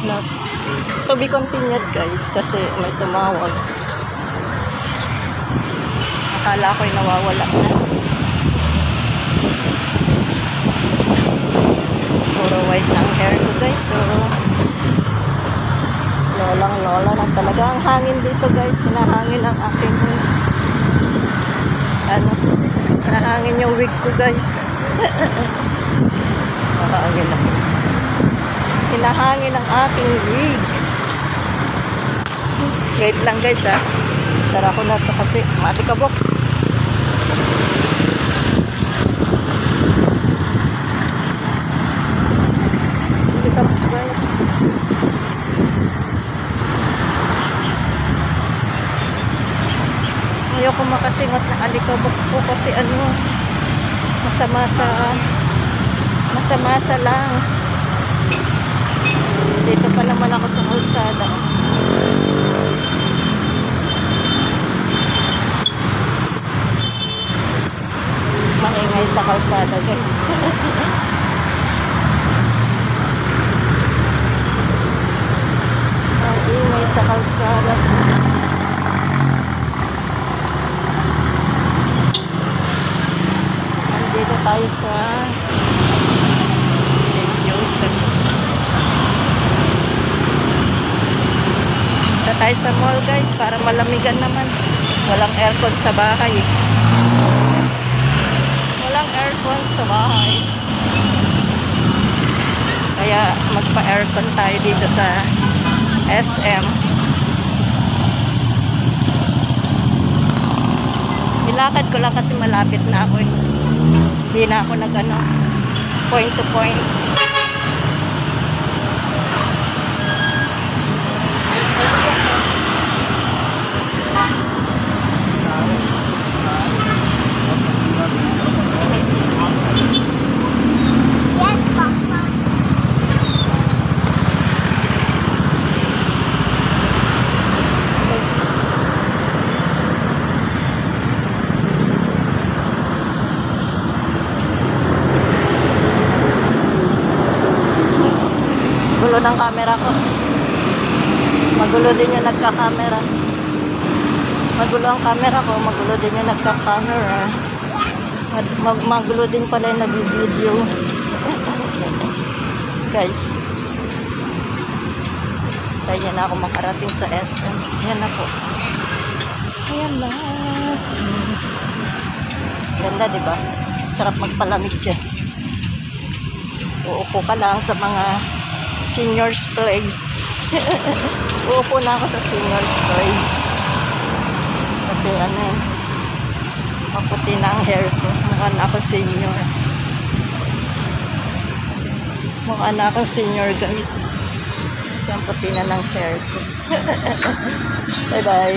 Na, to be continued guys kasi may tumawag. Akala ko'y nawawala na. Puro white na ang hair ko guys. So, lolang-lola na talaga ang hangin dito guys. Hinahangin ang aking hinahangin yung wig ko guys. Hinahangin ako. Hinahangin ang aking wig. Wait lang guys ha. Sara ko na ito kasi matikabok. Matikabok guys. Ayoko makasingot na alikabok po kasi masama sa lungs. Dito pa naman ako sa kalsada. Maingay sa kalsada guys. Ang ingay sa kalsada. Nandito tayo sa St. Joseph. Punta tayo sa mall guys para malamigan naman. Walang aircon sa bahay. Walang aircon sa bahay. Kaya magpa-aircon tayo dito sa SM. Nilakad ko lang kasi malapit na ako. Hindi na ako point to point. Gulo ng camera ko. Magulo din yung nagka-camera. Magulo ang camera ko, magulo din yung nagka-camera. Magulo din pala yung nag-video. Guys. Kaya na ako makarating sa SM. Yan na po. Ayan na. Ganda, diba? Sarap magpalamig dyan. Uupo ka lang sa mga senior's place. Uupo na ako sa senior's place. Kasi maputi na ang hair ko. Mukha na ako senior. Mukha na ako senior guys. Kasi ang puti na ng hair ko. Bye bye.